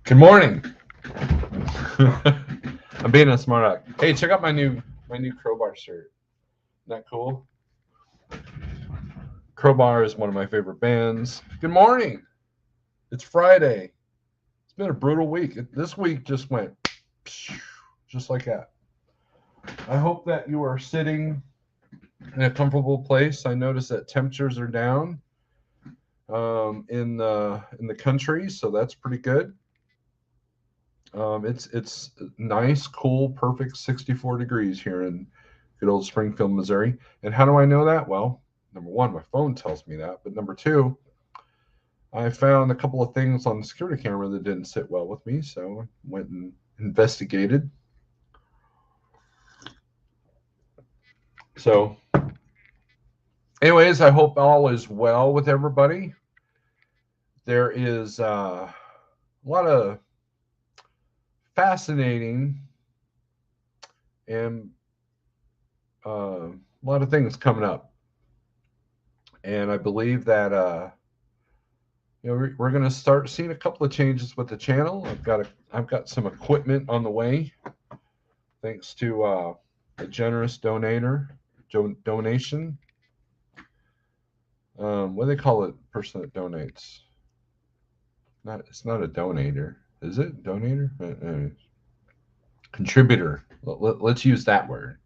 Good morning. I'm being a smart aleck. Hey, check out my new Crowbar shirt. Isn't that cool? Crowbar is one of my favorite bands. Good morning. It's Friday. It's been a brutal week. This week just went just like that. I hope that you are sitting in a comfortable place. I noticed that temperatures are down in the country, so that's pretty good. It's nice, cool, perfect 64 degrees here in good old Springfield, Missouri. And how do I know that? Well, number one, my phone tells me that. But number two, I found a couple of things on the security camera that didn't sit well with me, so I went and investigated. So, anyways, I hope all is well with everybody. There is a lot of fascinating and a lot of things coming up, and I believe that we're going to start seeing a couple of changes with the channel. I've got some equipment on the way, thanks to a generous donation. What do they call it? Person that donates. It's not a donator, is it? Donator, contributor. Let's use that word.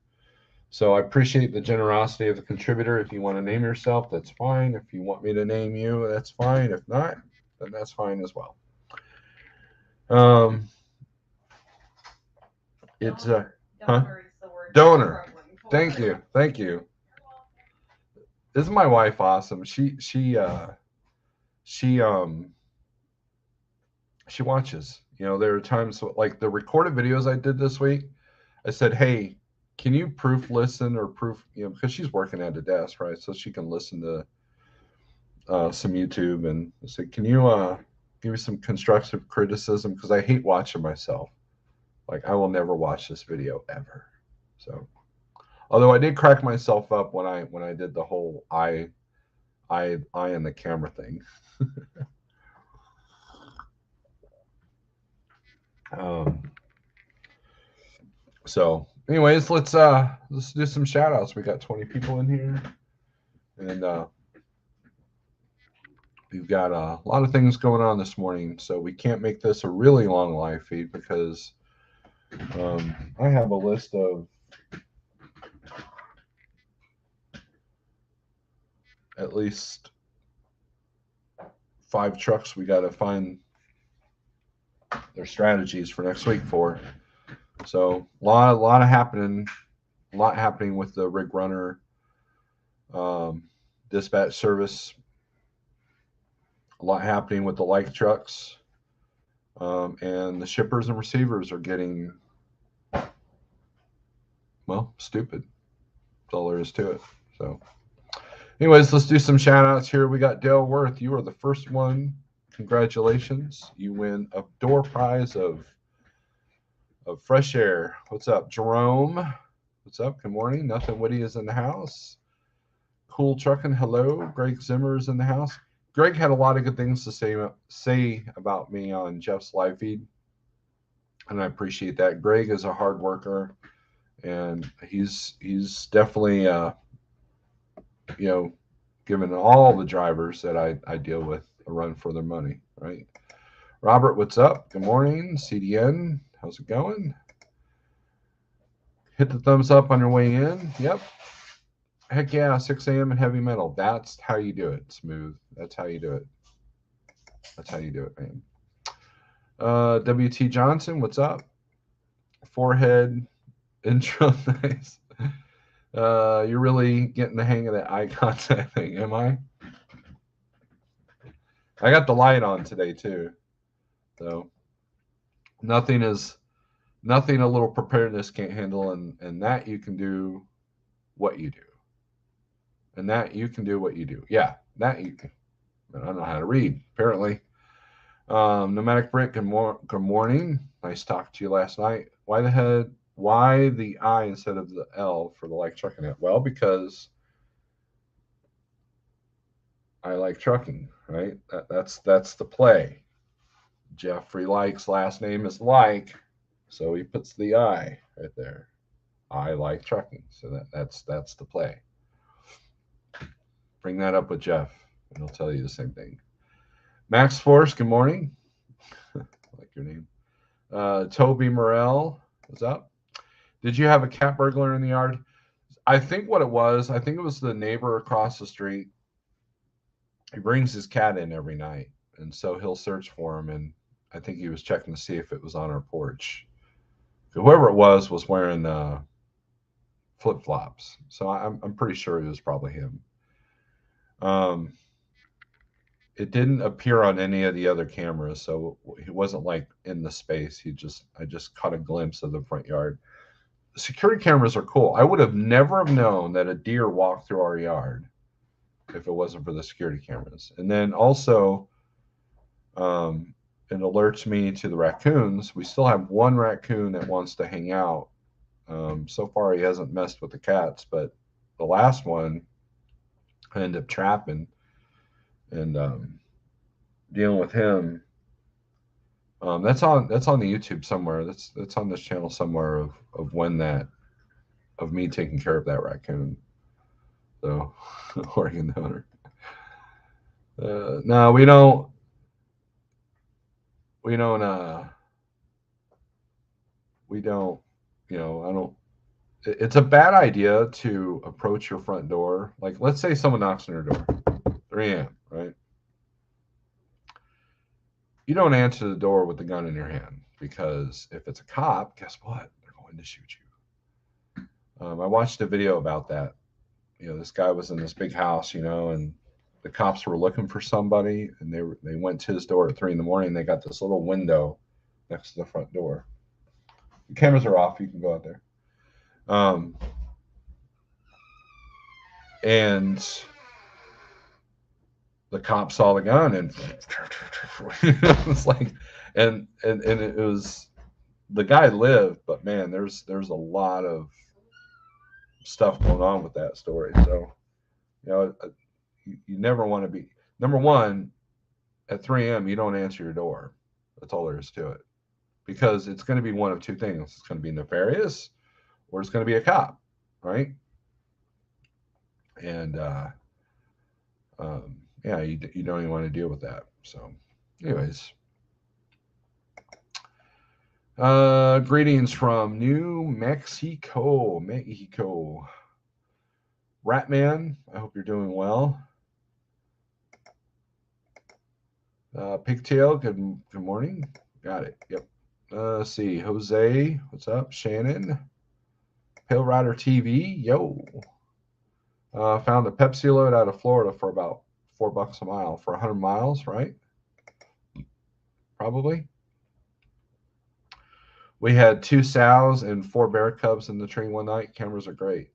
So I appreciate the generosity of the contributor. If you want to name yourself, that's fine. If you want me to name you, that's fine. If not, then that's fine as well. It's a donor. Thank you. Isn't my wife awesome? She watches. There are times like the recorded videos I did this week. I said, hey, can you proof listen or proof, because she's working at a desk, right? So she can listen to some YouTube, and I said, can you give me some constructive criticism? Because I hate watching myself. Like, I will never watch this video ever. So, although I did crack myself up when I did the whole eye in the camera thing. So, anyways, let's do some shout outs. We got 20 people in here, and we've got a lot of things going on this morning, so we can't make this a really long live feed because I have a list of at least 5 trucks we got to find their strategies for next week for. So a lot happening with the rig runner dispatch service. A lot happening with the light trucks, and the shippers and receivers are getting, well, stupid. That's all there is to it. So, anyways, let's do some shout outs here. We got Dale Worth. You are the first one. Congratulations. You win a door prize of fresh air. What's up, Jerome? What's up? Good morning. Nothing Witty is in the house. Cool Trucking. Hello. Greg Zimmer is in the house. Greg had a lot of good things to say about me on Jeff's live feed, and I appreciate that. Greg is a hard worker, and he's definitely giving all the drivers that I deal with a run for their money, right? Robert, what's up? Good morning. CDN, how's it going? Hit the thumbs up on your way in. Yep. Heck yeah, 6 a.m. and heavy metal. That's how you do it, Smooth. That's how you do it. That's how you do it, man. WT Johnson, what's up? Forehead intro, nice. You're really getting the hang of that eye contact thing, am I? I got the light on today too, so nothing a little preparedness can't handle, and that you can do what you do, and that you can do what you do. Yeah, that you can. I don't know how to read, apparently. Nomadic Brick, good morning. Nice talking to you last night. Why the I instead of the L for the like trucking it? Well, because I like trucking, right? That's the play. Jeffrey Like's last name is Like, so he puts the I right there. I like trucking, so that's the play. Bring that up with Jeff, and he'll tell you the same thing. Max Force, good morning. I like your name. Toby Morell, what's up? Did you have a cat burglar in the yard? I think what it was, I think it was the neighbor across the street. He brings his cat in every night, and so he'll search for him. And I think he was checking to see if it was on our porch. Whoever it was wearing flip flops, so I'm pretty sure it was probably him. It didn't appear on any of the other cameras, so he wasn't like in the space. I just caught a glimpse of the front yard. The security cameras are cool. I would have never have known that a deer walked through our yard if it wasn't for the security cameras. And then also, it alerts me to the raccoons. We still have one raccoon that wants to hang out. So far, he hasn't messed with the cats, but the last one I ended up trapping and dealing with him. That's on the YouTube somewhere. That's on this channel somewhere of when that of me taking care of that raccoon. So Oregon owner. No, we don't. We don't. We don't. You know, I don't. It's a bad idea to approach your front door. Like, let's say someone knocks on your door, 3 a.m. Right? You don't answer the door with the gun in your hand because if it's a cop, guess what? They're going to shoot you. I watched a video about that. You know, this guy was in this big house, you know, and the cops were looking for somebody, and they went to his door at 3 in the morning. They got this little window next to the front door. The cameras are off. You can go out there. And the cop saw the gun, and it was like, and it was the guy lived, but man, there's a lot of stuff going on with that story. So, you know, you never want to be number one at 3 a.m. You don't answer your door. That's all there is to it, because it's going to be one of two things. It's going to be nefarious, or it's going to be a cop, right? And yeah, you don't even want to deal with that. So, anyways, greetings from New Mexico. Ratman, I hope you're doing well. Pigtail, good morning. Got it. Yep. Let's see. Jose, what's up? Shannon. Pale Rider TV, yo. Found a Pepsi load out of Florida for about $4 a mile for 100 miles, right? Probably. We had 2 sows and 4 bear cubs in the tree one night. Cameras are great.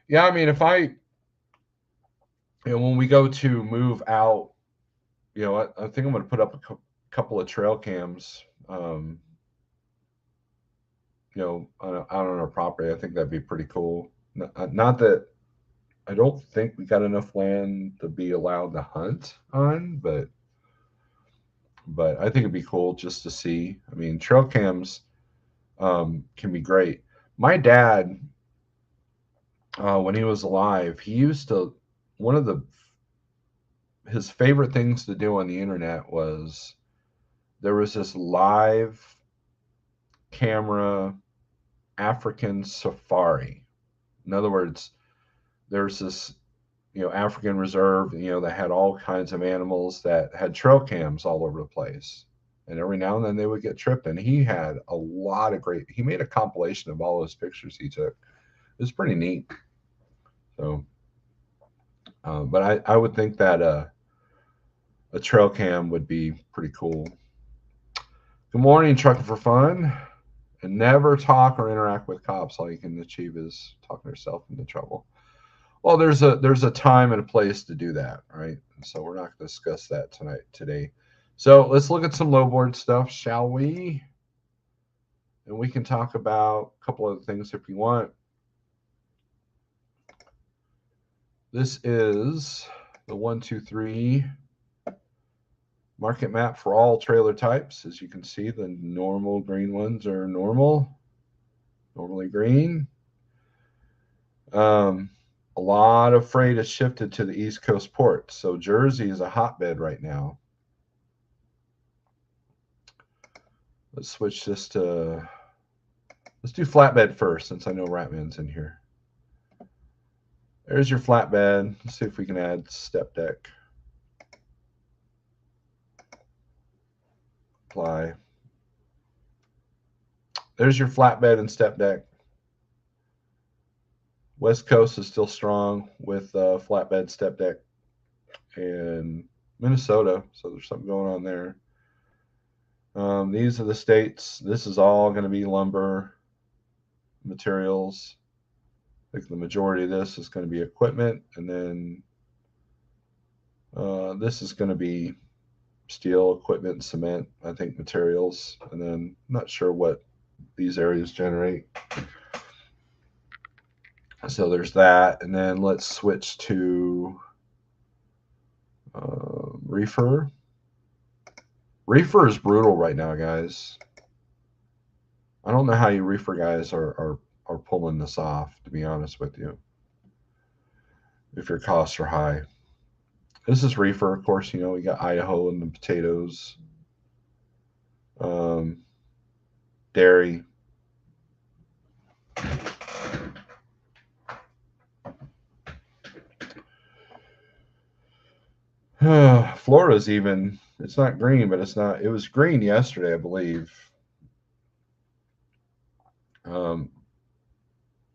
Yeah, I mean, when we go to move out, you know, I think I'm going to put up a couple of trail cams, you know, out on our property. I think that'd be pretty cool. Not that I don't think we got enough land to be allowed to hunt on, but I think it'd be cool just to see. I mean, trail cams can be great. My dad, when he was alive, he used to, one of his favorite things to do on the internet was there was this live camera African safari. In other words, there's this, you know, African reserve, you know, that had all kinds of animals that had trail cams all over the place. And every now and then they would get tripped. And he had a lot of he made a compilation of all those pictures he took. It was pretty neat. So, but I would think that a trail cam would be pretty cool. Good morning, Trucking for Fun. And never talk or interact with cops. All you can achieve is talking yourself into trouble. Well, there's a time and a place to do that, right? So we're not going to discuss that today. So let's look at some lowboard stuff, shall we? And we can talk about a couple other things if you want. This is the 123 market map for all trailer types. As you can see, the normal green ones are normally green. A lot of freight has shifted to the East Coast ports. So Jersey is a hotbed right now. Let's switch this to, let's do flatbed first, since I know Ratman's in here. There's your flatbed. Let's see if we can add step deck. Apply. There's your flatbed and step deck. West Coast is still strong with flatbed, step deck, and Minnesota. So there's something going on there. These are the states. This is all going to be lumber materials. I think the majority of this is going to be equipment, and then this is going to be steel, equipment, cement, I think materials, and then I'm not sure what these areas generate. So there's that, and then let's switch to reefer. Reefer is brutal right now, guys. I don't know how you reefer guys are pulling this off, to be honest with you, if your costs are high. This is reefer, of course. You know, we got Idaho and the potatoes, dairy. Florida's even, it's not green, but it's not, it was green yesterday, I believe.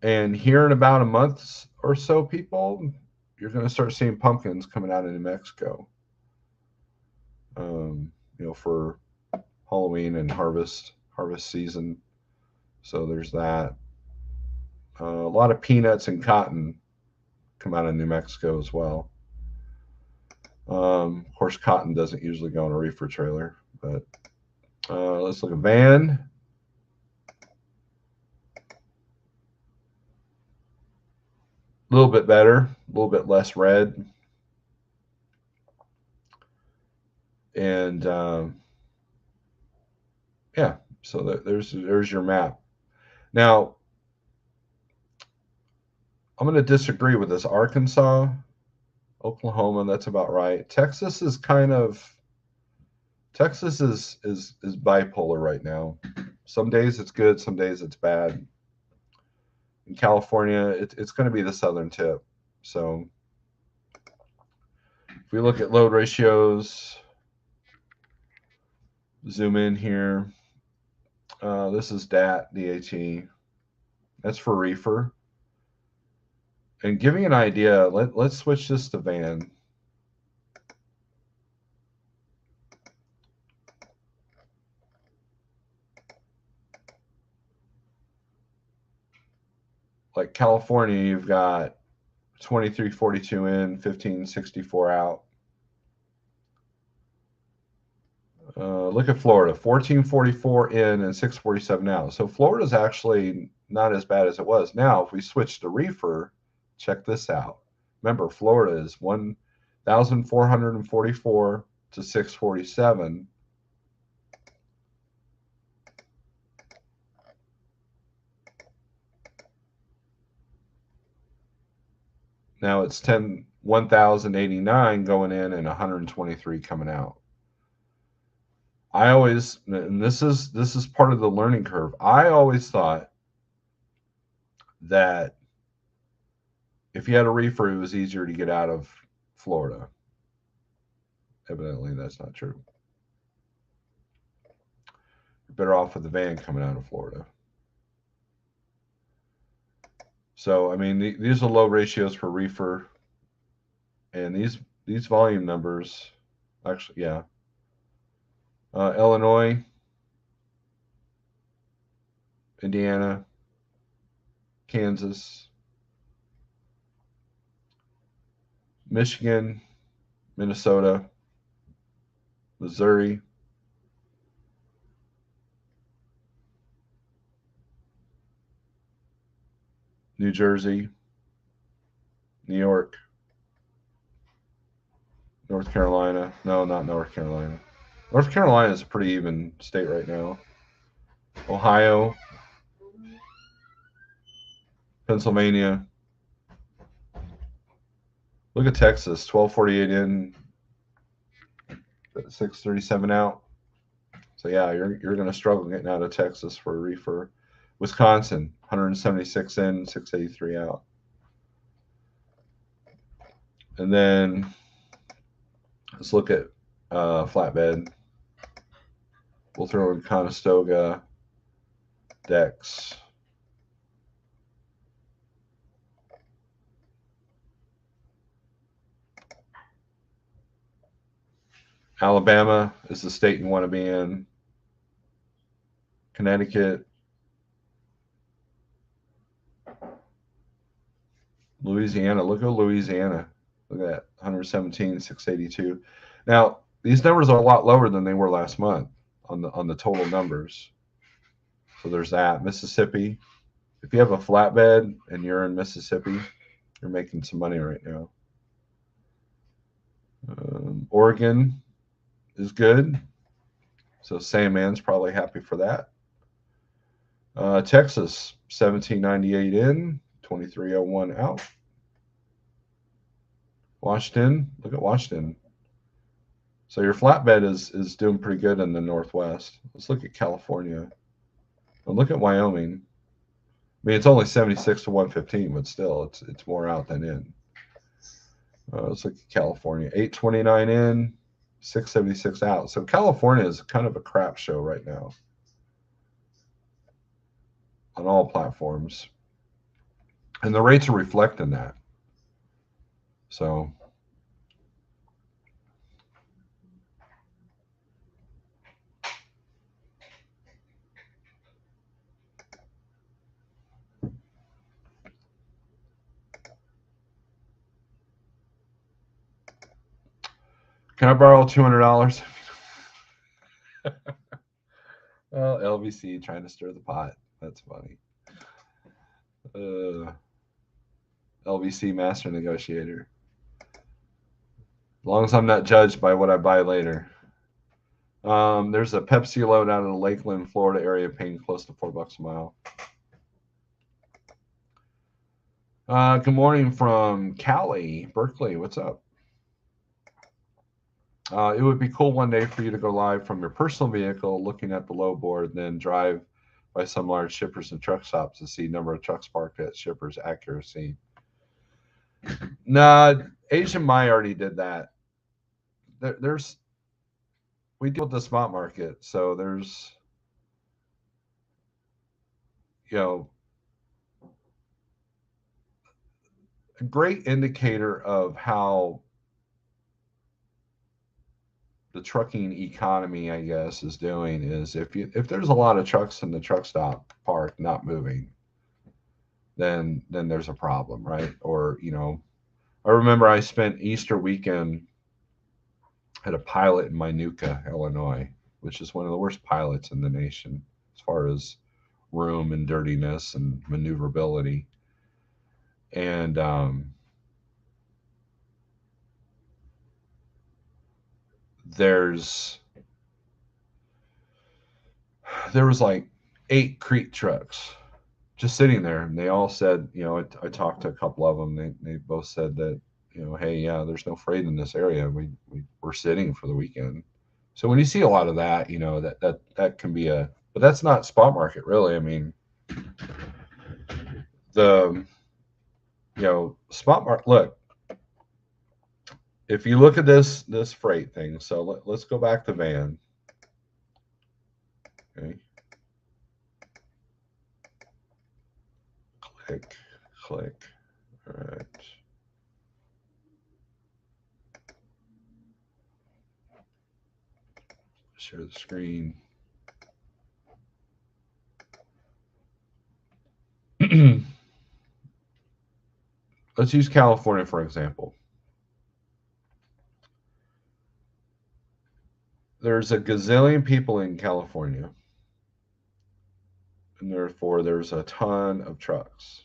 And here in about a month or so, people, you're going to start seeing pumpkins coming out of New Mexico, you know, for Halloween and harvest season. So there's that. A lot of peanuts and cotton come out of New Mexico as well. Of course, cotton doesn't usually go on a reefer trailer, but let's look at van. A little bit better, a little bit less red. And yeah, so there's your map. Now, I'm going to disagree with this. Arkansas, Oklahoma, that's about right. Texas is kind of, Texas is bipolar right now. Some days it's good, some days it's bad. In California, it's going to be the southern tip. So if we look at load ratios, zoom in here. This is DAT. That's for reefer. And giving an idea, let's switch this to van. Like California, you've got 2342 in, 1564 out. Look at Florida, 1444 in and 647 out. So Florida's actually not as bad as it was. Now, if we switch to reefer, check this out. Remember, Florida is 1,444 to 647. Now it's 1,089 going in and 123 coming out. I always, and this is part of the learning curve. I always thought that if you had a reefer, it was easier to get out of Florida. Evidently, that's not true. You're better off with the van coming out of Florida. So, I mean, these are low ratios for reefer. And these volume numbers, actually, yeah. Illinois, Indiana, Kansas, Michigan, Minnesota, Missouri, New Jersey, New York, North Carolina. No, not North Carolina. North Carolina is a pretty even state right now. Ohio, Pennsylvania. Look at Texas, 1248 in, 637 out. So yeah, you're going to struggle getting out of Texas for a reefer. Wisconsin, 176 in, 683 out. And then let's look at flatbed. We'll throw in Conestoga, Dex. Alabama is the state you want to be in. Connecticut. Louisiana. Look at Louisiana. Look at that. 117, 682. Now, these numbers are a lot lower than they were last month on the total numbers. So there's that. Mississippi. If you have a flatbed and you're in Mississippi, you're making some money right now. Oregon is good. So Sandman's probably happy for that. Texas, 1798 in, 2301 out. Washington, look at Washington. So your flatbed is doing pretty good in the Northwest. Let's look at California. And look at Wyoming. I mean, it's only 76 to 115, but still, it's more out than in. Let's look at California. 829 in, 676 out. So California is kind of a crap show right now on all platforms. And the rates are reflecting that. So can I borrow $200? Well, LVC trying to stir the pot. That's funny. LVC master negotiator. As long as I'm not judged by what I buy later. There's a Pepsi load out of the Lakeland, Florida area paying close to $4 a mile. Good morning from Cali, Berkeley. What's up? It would be cool one day for you to go live from your personal vehicle, looking at the load board, then drive by some large shippers and truck stops to see number of trucks parked at shippers' accuracy. Nah, Asian Mai already did that. We deal with the spot market, so there's, a great indicator of how the trucking economy, I guess, is doing is if there's a lot of trucks in the truck stop parked not moving, then there's a problem, right? Or I remember I spent Easter weekend at a pilot in Minooka, Illinois, which is one of the worst pilots in the nation as far as room and dirtiness and maneuverability. And there was like 8 Crete trucks just sitting there, and they all said, I talked to a couple of them. They both said that, hey, yeah, there's no freight in this area. We're sitting for the weekend. So when you see a lot of that, that can be but that's not spot market really. I mean, the spot market. Look, if you look at this freight thing, so let's go back to van. Okay. Click. All right. Share the screen. Let's use California for example. There's a gazillion people in California, and therefore there's a ton of trucks.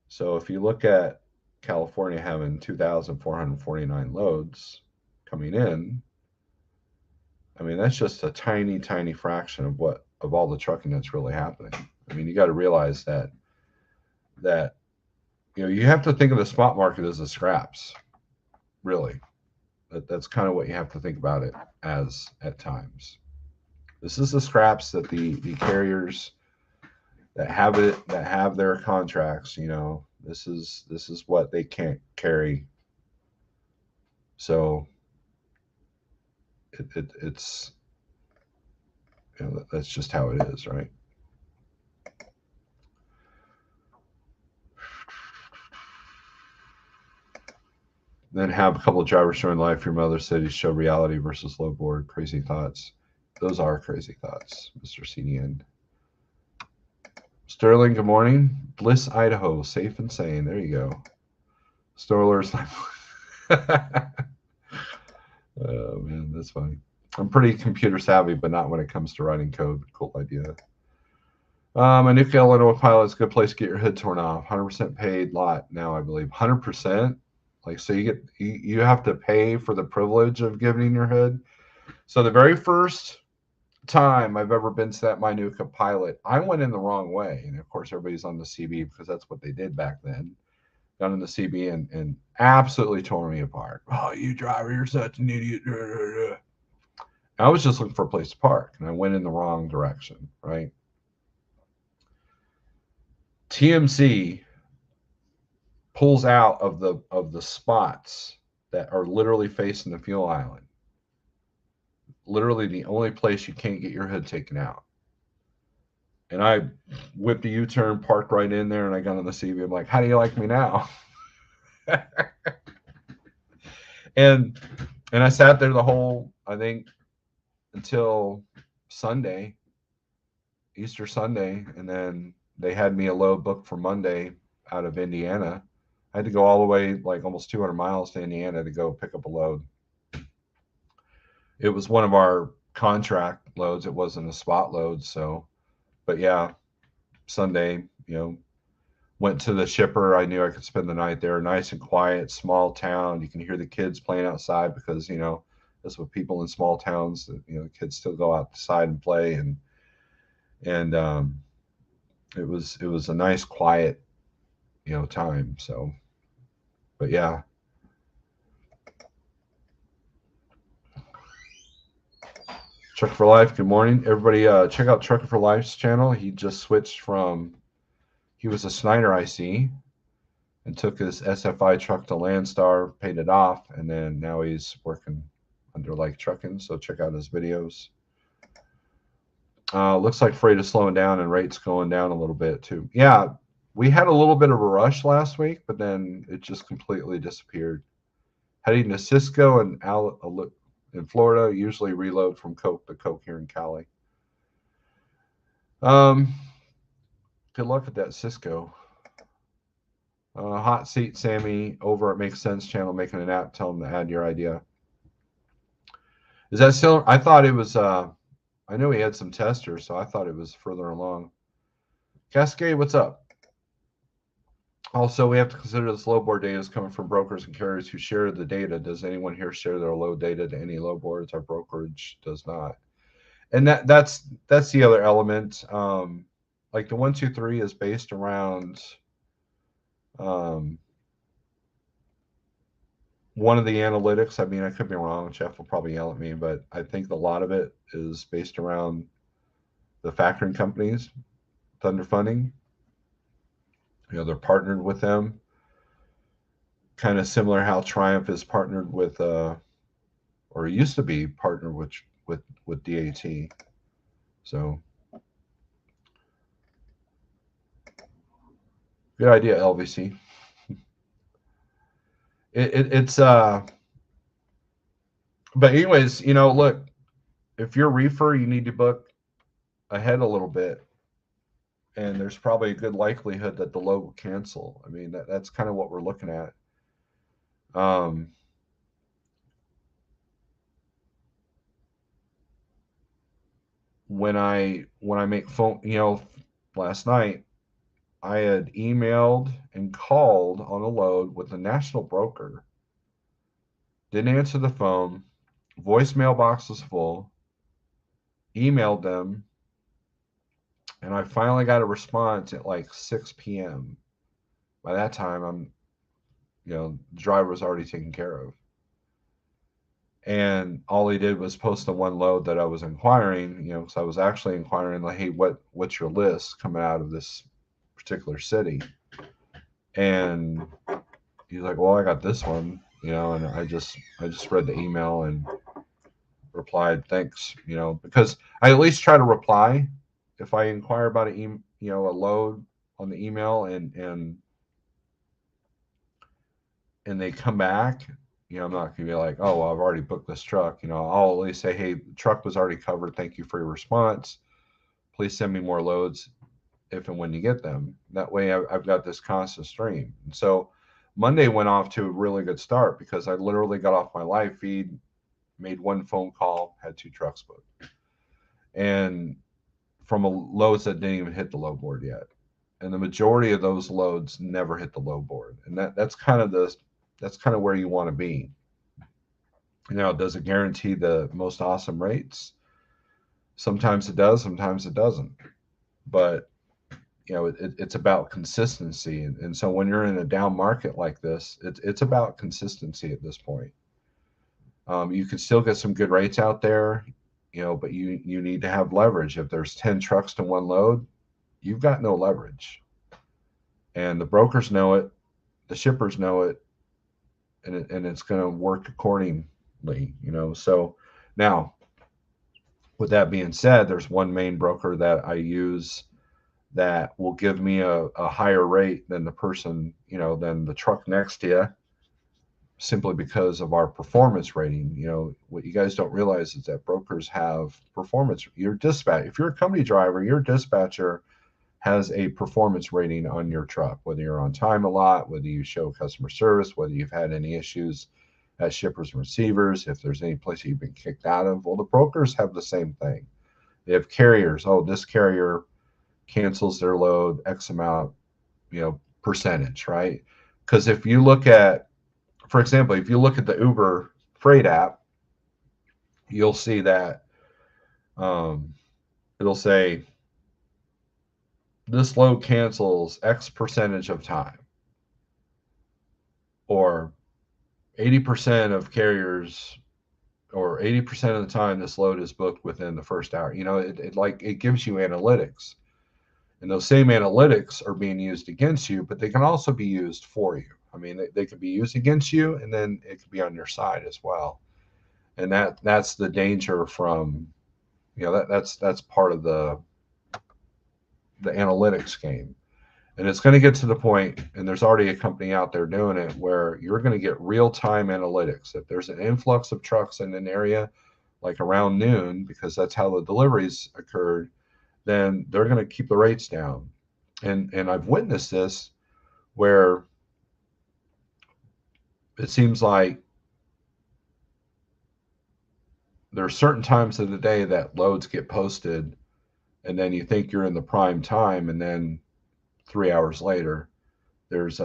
So if you look at California having 2,449 loads coming in, I mean, that's just a tiny, tiny fraction of all the trucking that's really happening. I mean, you got to realize that you have to think of the spot market as the scraps, really. That's kind of what you have to think about it as at times. This is the scraps that the carriers that have their contracts. This is what they can't carry. So it's that's just how it is, right? Then have a couple of drivers showing life from other cities show reality versus low board. Crazy thoughts. Those are crazy thoughts, Mr. CDN. Sterling, good morning. Bliss, Idaho, safe and sane. There you go. Snorelord's oh man, that's funny. I'm pretty computer savvy, but not when it comes to writing code. Cool idea. A Nuke, Illinois pilot is a good place to get your hood torn off. 100% paid lot now, I believe. 100%. Like, so you have to pay for the privilege of giving your hood. So the very first time I've ever been to that Minuca pilot, I went in the wrong way. And of course, everybody's on the CB because that's what they did back then. Got in the CB and absolutely tore me apart. Oh, you driver, you're such an idiot. I was just looking for a place to park, and I went in the wrong direction, right? TMC pulls out of the spots that are literally facing the fuel island. Literally the only place you can't get your hood taken out. And I whipped a U-turn, parked right in there, and I got on the CB. I'm like, how do you like me now? and I sat there the whole, I think, until Sunday, Easter Sunday, and then they had me a load booked for Monday out of Indiana. I had to go all the way, like almost 200 miles to Indiana to go pick up a load. It was one of our contract loads. It wasn't a spot load. So, but yeah, Sunday, went to the shipper. I knew I could spend the night there. Nice and quiet, small town. You can hear the kids playing outside because, that's what people in small towns, the kids still go outside and play. And it was a nice, quiet, time. So, but yeah. Trucker for Life, good morning. Everybody check out Trucker for Life's channel. He just switched from, he was a Snyder IC and took his SFI truck to Landstar, paid it off, and then now he's working under like trucking. So check out his videos. Looks like freight is slowing down and rates going down a little bit too. Yeah, we had a little bit of a rush last week, but then it just completely disappeared. Heading to Cisco and in Florida, usually reload from Coke to Coke here in Cali. Good luck at that Cisco. Hot seat Sammy over at Makes Sense channel making an app. Tell them to add your idea. Is that still? I thought it was. I know he had some testers, so I thought it was further along. Cascade, what's up? Also, we have to consider this load board data is coming from brokers and carriers who share the data. Does anyone here share their load data to any load boards? Our brokerage does not. And that's the other element. Like the 123 is based around one of the analytics. I mean, I could be wrong. Jeff will probably yell at me, but I think a lot of it is based around the factoring companies, Thunder Funding. They're partnered with them. Kind of similar how Triumph is partnered with, or used to be partnered with DAT. So good idea, LVC. It's but anyways, look, if you're reefer, you need to book ahead a little bit. And there's probably a good likelihood that the load will cancel. I mean, that's kind of what we're looking at. When I make phone, last night I had emailed and called on a load with a national broker. Didn't answer the phone. Voicemail box was full. emailed them, and I finally got a response at like 6 p.m. By that time, the driver was already taken care of. And all he did was post the one load that I was inquiring, because I was actually inquiring, like, hey, what's your list coming out of this particular city? And he's like, well, I got this one, and I just read the email and replied, thanks, because I at least try to reply if I inquire about a load on the email, and they come back. I'm not going to be like, oh, well, I've already booked this truck. I'll at least say, hey, the truck was already covered. Thank you for your response. Please send me more loads if and when you get them. That way I've got this constant stream. And so Monday went off to a really good start because I literally got off my live feed, made one phone call, had 2 trucks booked. And from loads that didn't even hit the load board yet. And the majority of those loads never hit the load board. And that's kind of where you want to be. Does it guarantee the most awesome rates? Sometimes it does, sometimes it doesn't. But it's about consistency. And so when you're in a down market like this, it's about consistency at this point. You can still get some good rates out there, but you need to have leverage. If there's 10 trucks to one load, you've got no leverage. And the brokers know it, the shippers know it, and it's going to work accordingly, So now, with that being said, there's one main broker that I use that will give me a higher rate than the person, than the truck next to you, simply because of our performance rating. What you guys don't realize is that brokers have performance. Your dispatch, if you're a company driver, your dispatcher has a performance rating on your truck, whether you're on time a lot, whether you show customer service, whether you've had any issues as shippers and receivers, if there's any place you've been kicked out of. Well, the brokers have the same thing. They have carriers. Oh, this carrier cancels their load X amount, percentage, right? Because if you look at, for example, if you look at the Uber Freight app, you'll see that it'll say this load cancels X percentage of time, or 80% of carriers, or 80% of the time this load is booked within the first hour. It gives you analytics. And those same analytics are being used against you, but they can also be used for you. I mean, they can be used against you, and then it can be on your side as well. And that's the danger from, that's part of the analytics game. And it's going to get to the point, and there's already a company out there doing it, where you're going to get real-time analytics. If there's an influx of trucks in an area, like around noon, because that's how the deliveries occurred, then they're going to keep the rates down. And I've witnessed this where it seems like there are certain times of the day that loads get posted, and then you think you're in the prime time, and then 3 hours later, there's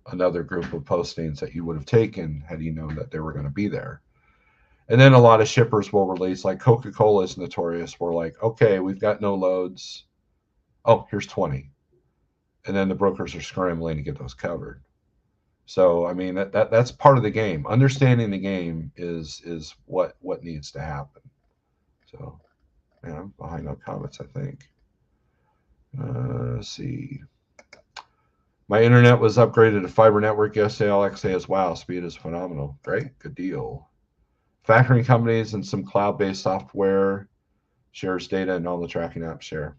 another group of postings that you would have taken had you known that they were going to be there. And then a lot of shippers will release, like Coca-Cola is notorious. We're like, okay, we've got no loads. Oh, here's 20. And then the brokers are scrambling to get those covered. So, I mean, that's part of the game. Understanding the game is what needs to happen. So, I'm behind on comments, I think. Let's see. My internet was upgraded to fiber network yesterday. All I can say is, wow, speed is phenomenal. Great, good deal. Factoring companies and some cloud-based software shares data, and all the tracking apps share.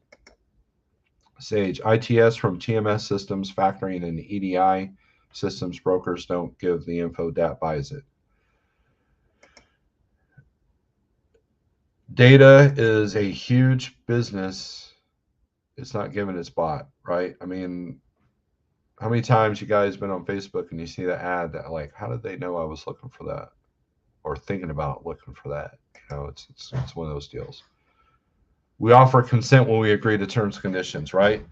Sage, ITS from TMS Systems, factoring and EDI systems brokers don't give the info, DAT buys it. Data is a huge business. It's not given, it's bought, right? I mean, how many times you guys been on Facebook and you see the ad that, like, how did they know I was looking for that, or thinking about looking for that? It's one of those deals. We offer consent when we agree to terms and conditions, right?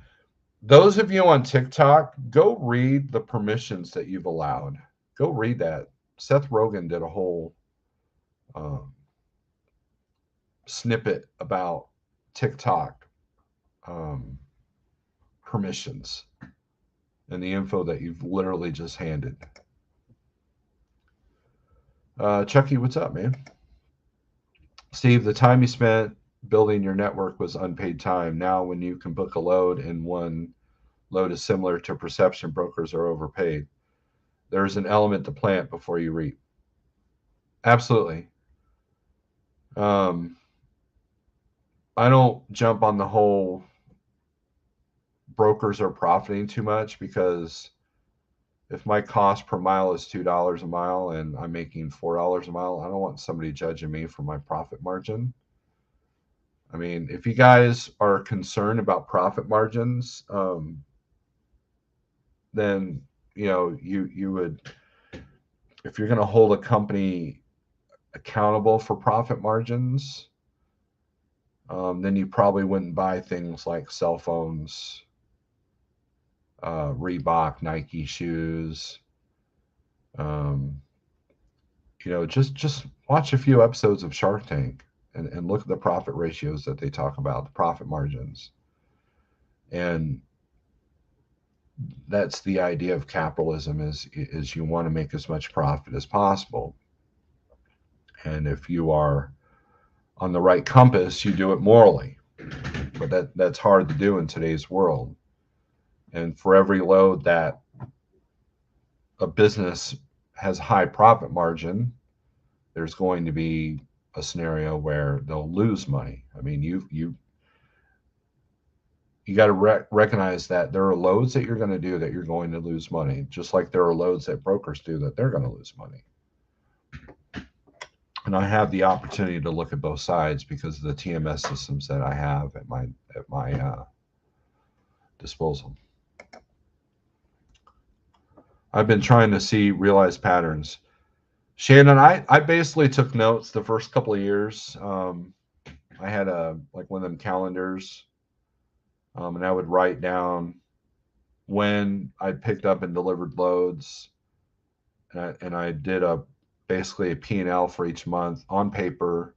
Those of you on TikTok, go read the permissions that you've allowed. Go read that. Seth Rogen did a whole snippet about TikTok permissions and the info that you've literally just handed. Chucky, what's up, man? Steve, the time you spent building your network was unpaid time. Now, when you can book a load and one load is similar to perception, brokers are overpaid. There's an element to plant before you reap. Absolutely. I don't jump on the whole brokers are profiting too much, because if my cost per mile is $2 a mile and I'm making $4 a mile, I don't want somebody judging me for my profit margin. I mean, if you guys are concerned about profit margins, then you would, if you're going to hold a company accountable for profit margins, then you probably wouldn't buy things like cell phones, Reebok, Nike shoes. Just watch a few episodes of Shark Tank and look at the profit ratios that they talk about, the profit margins. And that's the idea of capitalism, is you want to make as much profit as possible. And if you are on the right compass, you do it morally. But that's hard to do in today's world. And for every load that a business has high profit margin, there's going to be a scenario where they'll lose money. I mean, you got to recognize that there are loads that you're going to do that you're going to lose money, just like there are loads that brokers do that they're going to lose money. And I have the opportunity to look at both sides because of the TMS systems that I have at my disposal. I've been trying to realize patterns. Shannon, I basically took notes the first couple of years. I had like one of them calendars, and I would write down when I picked up and delivered loads, and I did basically a P&L for each month on paper,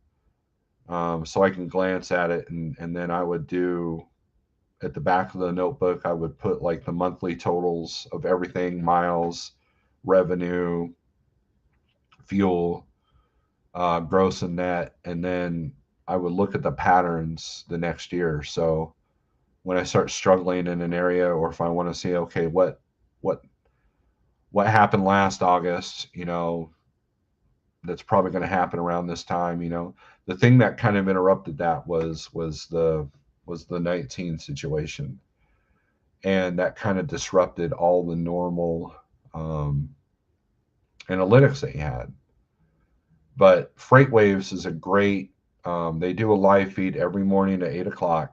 so I can glance at it, and then I would do, at the back of the notebook, I would put like the monthly totals of everything: miles, revenue, fuel, gross and net, and then I would look at the patterns the next year. So when I start struggling in an area, or if I want to see, okay, what happened last August, that's probably going to happen around this time. The thing that kind of interrupted that was the 19 situation, and that kind of disrupted all the normal analytics that you had. But FreightWaves is a great, they do a live feed every morning at 8:00,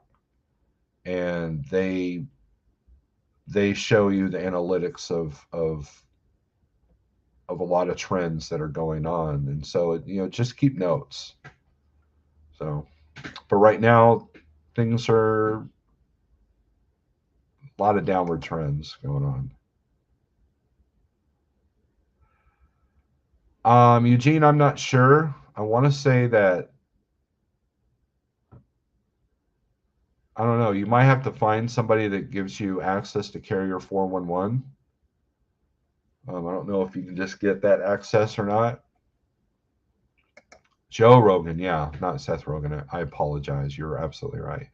and they show you the analytics of a lot of trends that are going on. And so, just keep notes. So, but right now, things are a lot of downward trends going on. Eugene, I'm not sure. I want to say that, I don't know, you might have to find somebody that gives you access to Carrier 411. I don't know if you can just get that access or not. Joe Rogan, yeah, not Seth Rogen. I apologize. You're absolutely right.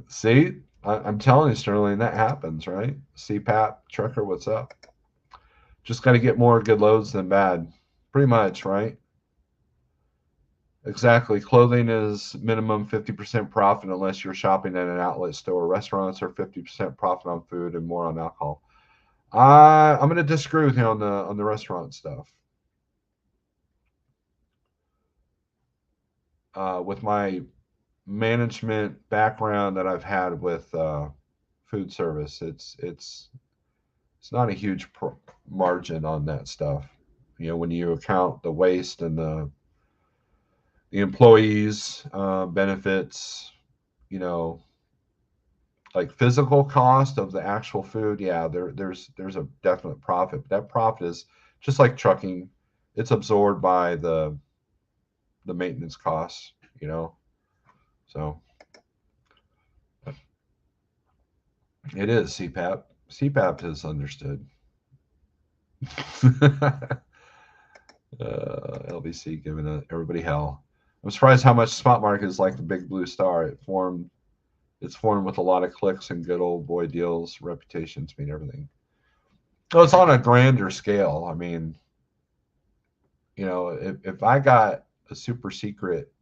See, I'm telling you, Sterling, that happens, right? Cpap Trucker, what's up? Just got to get more good loads than bad. Pretty much, right? Exactly. Clothing is minimum 50% profit unless you're shopping at an outlet store. Restaurants are 50% profit on food and more on alcohol. I'm going to disagree with you on the restaurant stuff. With my management background that I've had with food service, it's not a huge margin on that stuff. When you account the waste and the the employees, benefits, you know, like physical cost of the actual food. Yeah, there's a definite profit. But that profit is just like trucking. It's absorbed by the maintenance costs, you know. So it is CPAP. CPAP is understood. LBC giving everybody hell. I'm surprised how much Spot Market is like the Big Blue Star. It's formed with a lot of clicks and good old boy deals. Reputations mean everything. So it's on a grander scale. I mean, you know, if I got a super secret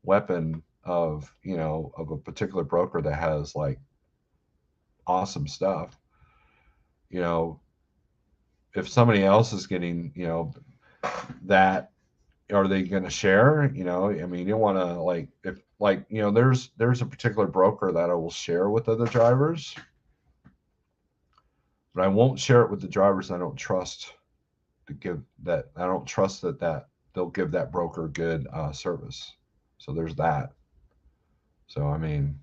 weapon of, you know, of a particular broker that has like awesome stuff, you know, if somebody else is getting, you know, that, are they going to share? You know, I mean, you want to like, if like, you know, there's a particular broker that I will share with other drivers, but I won't share it with the drivers I don't trust to give that. I don't trust that they'll give that broker good service. So there's that. So I mean,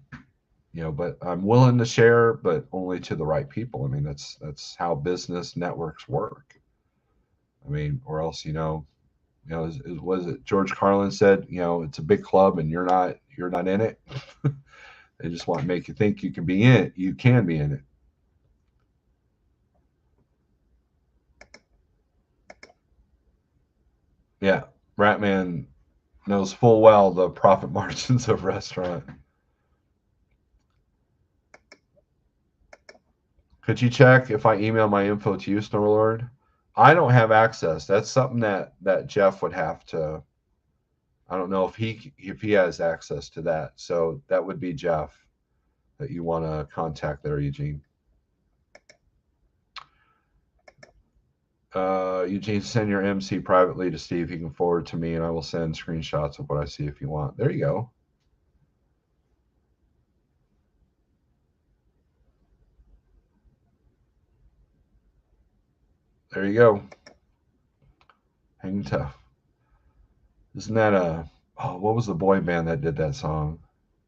you know, but I'm willing to share, but only to the right people. I mean, that's how business networks work. I mean, or else, you know, was it George Carlin said, you know, it's a big club and you're not in it. They just want to make you think you can be in it. You can be in it. Yeah, Ratman knows full well the profit margins of restaurant. Could you check if I email my info to you, Snorelord? I don't have access. That's something that Jeff would have to. I don't know if he has access to that. So that would be Jeff that you want to contact there, Eugene. Eugene, send your MC privately to Steve. He can forward to me, and I will send screenshots of what I see if you want. There you go. There you go. Hang tough. Isn't that what was the boy band that did that song?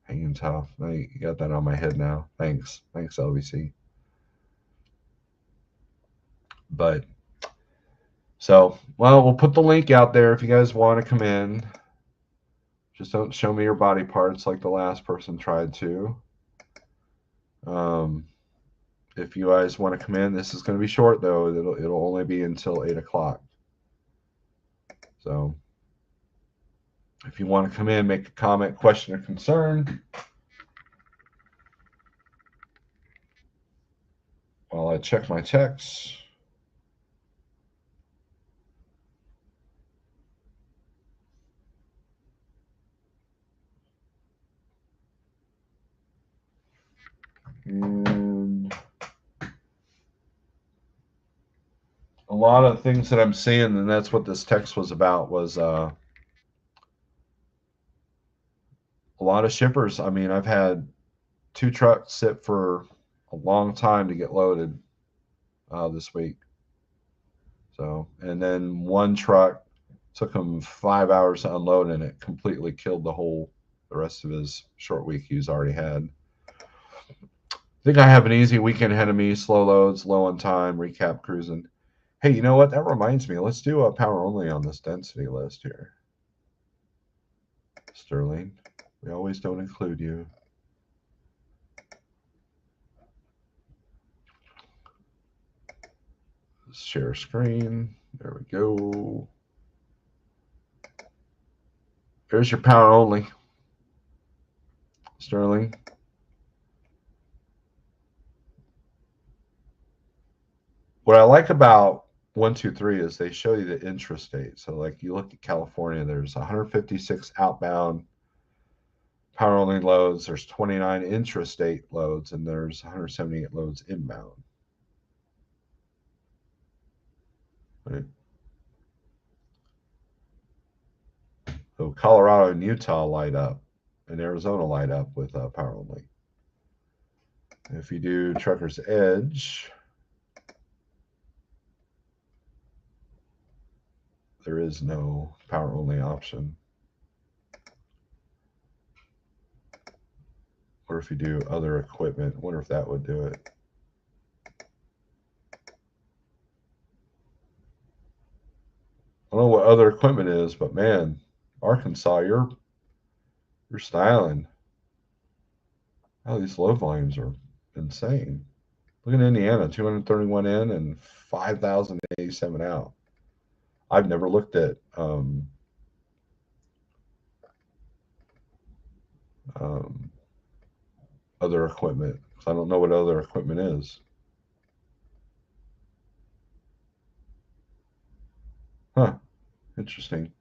Hanging tough. I got that on my head now. Thanks, LBC. But so, well, we'll put the link out there if you guys want to come in. Just don't show me your body parts like the last person tried to. Um, if you guys want to come in, this is going to be short though. It'll only be until 8 o'clock. So, if you want to come in, make a comment, question, or concern, while I check my texts. And a lot of things that I'm seeing, and that's what this text was about, was a lot of shippers. I mean, I've had 2 trucks sit for a long time to get loaded this week. So, and then one truck took him 5 hours to unload, and it completely killed the rest of his short week he's already had. I think I have an easy weekend ahead of me. Slow loads, low on time, recap cruising. Hey, you know what? That reminds me. Let's do a power only on this density list here. Sterling, we always don't include you. Share screen. There we go. There's your power only. Sterling. What I like about 123 is they show you the intrastate. So, like, you look at California, there's 156 outbound power only loads, there's 29 intrastate loads, and there's 178 loads inbound. Right? So, Colorado and Utah light up, and Arizona light up with power only. If you do Trucker's Edge, there is no power only option. Or if you do other equipment, I wonder if that would do it. I don't know what other equipment is, but man, Arkansas, you're styling. Oh, these load volumes are insane. Look at Indiana, 231 in and 5,087 out. I've never looked at other equipment because I don't know what other equipment is. Huh, interesting.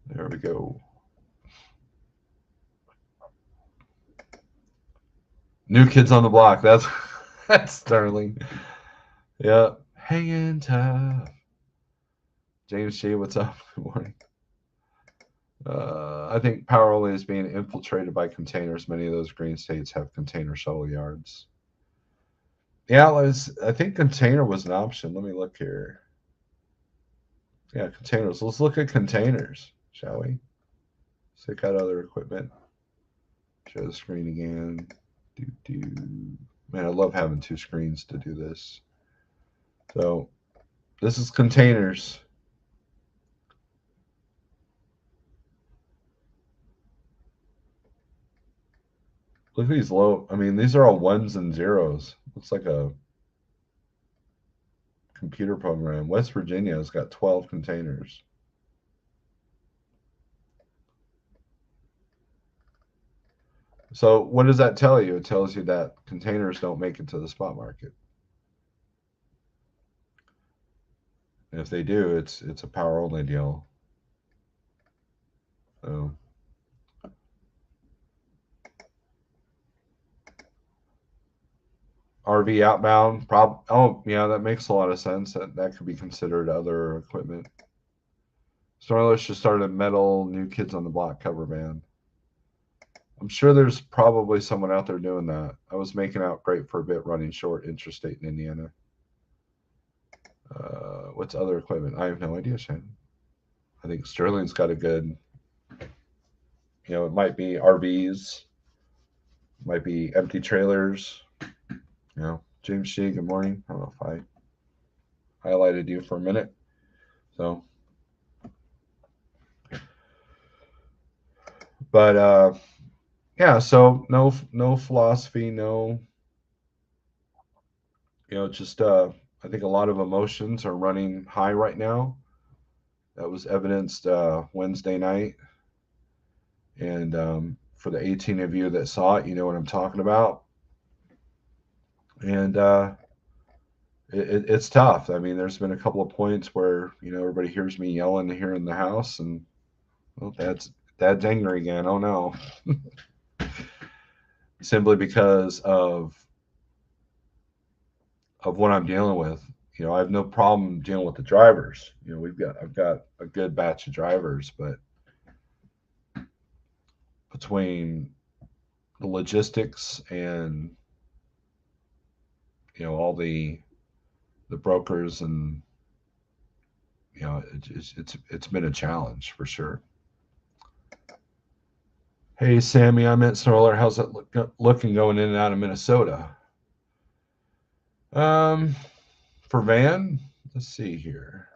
There we go. New Kids on the Block. That's Sterling. Yeah, hanging tough. James G, what's up? Good morning. I think power only is being infiltrated by containers. Many of those green states have container shuttle yards. Yeah, I think container was an option. Let me look here. Yeah, containers. Let's look at containers, shall we? Check out other equipment. Show the screen again. Man, I love having two screens to do this. So this is containers. Look at these low. I mean, these are all ones and zeros. Looks like a computer program. West Virginia has got 12 containers. So what does that tell you? It tells you that containers don't make it to the spot market. And if they do, it's a power only deal. So RV outbound, oh yeah, that makes a lot of sense. That could be considered other equipment. Snorelord should start a metal New Kids on the Block cover band. I'm sure there's probably someone out there doing that. I was making out great for a bit running short interstate in Indiana. What's other equipment? I have no idea, Shannon. I think Sterling's got a good, it might be RVs, might be empty trailers. James Shea, good morning. I don't know if I highlighted you for a minute. So, but yeah, so no philosophy, no, just I think a lot of emotions are running high right now. That was evidenced Wednesday night. And for the 18 of you that saw it, you know what I'm talking about. And it's tough. I mean, there's been a couple of points where, everybody hears me yelling here in the house and, well, Dad's angry again. Oh no. Simply because of what I'm dealing with. I have no problem dealing with the drivers. I've got a good batch of drivers, but between the logistics and all the brokers and it's been a challenge for sure. Hey Sammy, I'm at Snorelord. How's it looking going in and out of Minnesota? For van, let's see here.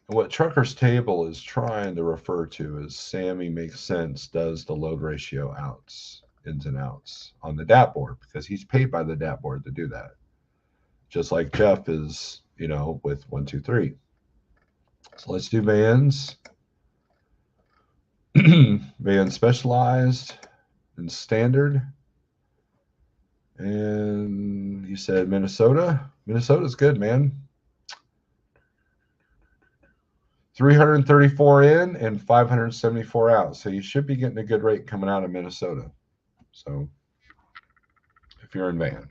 What Trucker's table is trying to refer to is Sammy makes sense, does the load ratio outs, ins and outs on the DAT board because he's paid by the DAT board to do that. Just like Jeff is, with 1, 2, 3. So let's do vans. Van specialized and standard. And you said Minnesota. Minnesota's good, man. 334 in and 574 out. So you should be getting a good rate coming out of Minnesota. So if you're in van.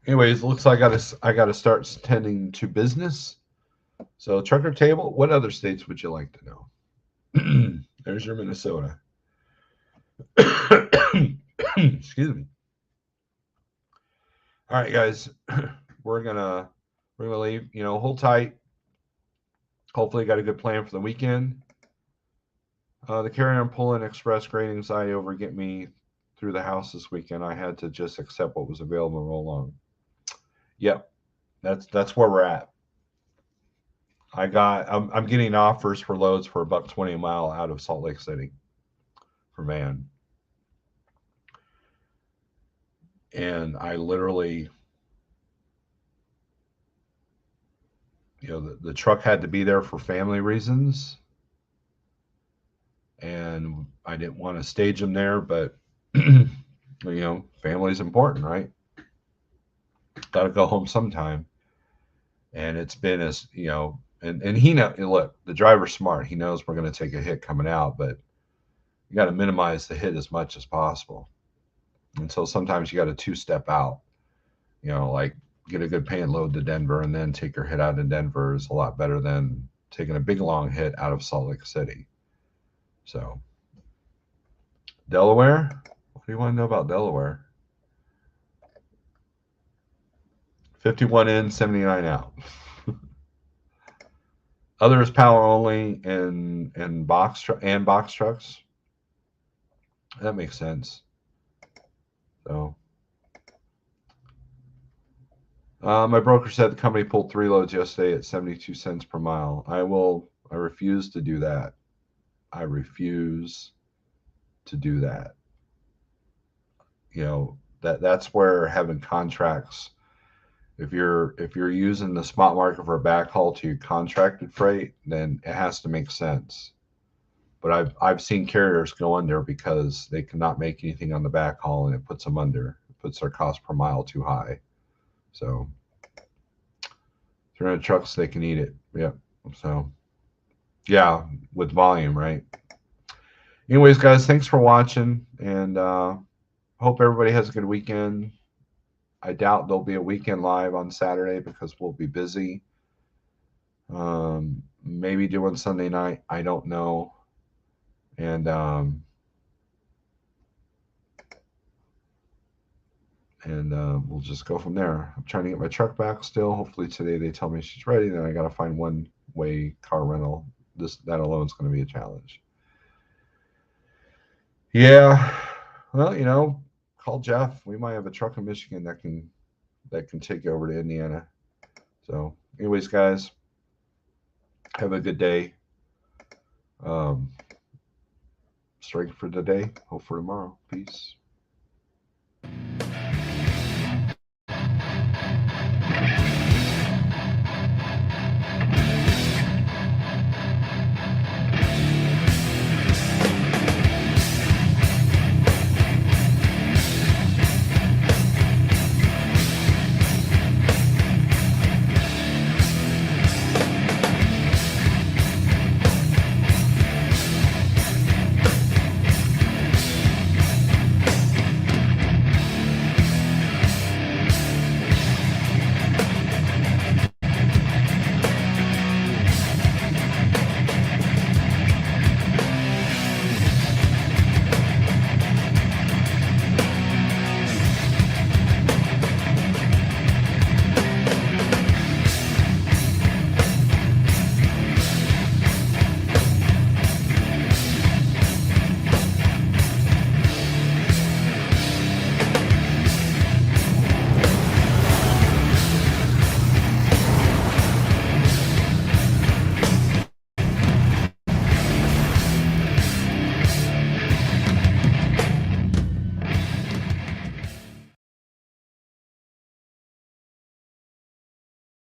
Anyways, looks like I gotta start tending to business. So trucker table, what other states would you like to know? There's your Minnesota. Excuse me. All right, guys, we're gonna leave. You know, hold tight. Hopefully, got a good plan for the weekend. The carry on pulling express great anxiety over get me through the house this weekend. I had to just accept what was available and roll on. Yep, that's where we're at. I'm getting offers for loads for $1.20 a mile out of Salt Lake City for van, and I literally, you know, the truck had to be there for family reasons, and I didn't want to stage them there, but you know, family's important, right? Got to go home sometime, and it's been as you know, and he know. Look, the driver's smart. He knows we're going to take a hit coming out, but you got to minimize the hit as much as possible. And so sometimes you got to two-step out. You know, like get a good paying load to Denver and then take your hit out in Denver is a lot better than taking a big long hit out of Salt Lake City. So Delaware, what do you want to know about Delaware? 51 in, 79 out. Others power only and box trucks. That makes sense. So my broker said the company pulled 3 loads yesterday at 72 cents per mile. I refuse to do that. I refuse to do that. You know, that's where having contracts, if you're using the spot market for a backhaul to your contracted freight, then it has to make sense. But I've seen carriers go under because they cannot make anything on the backhaul and it puts them under. It puts their cost per mile too high. So 300 trucks, they can eat it. Yep. So yeah, with volume, right? Anyways, guys, thanks for watching, and hope everybody has a good weekend. I doubt there'll be a weekend live on Saturday because we'll be busy. Maybe doing Sunday night. I don't know. And we'll just go from there. I'm trying to get my truck back still. Hopefully today they tell me she's ready. Then I got to find one-way car rental. That alone is going to be a challenge. Yeah. Well, you know, call Jeff. We might have a truck in Michigan that can take you over to Indiana. So, anyways, guys, have a good day. Strength for today. Hope for tomorrow. Peace.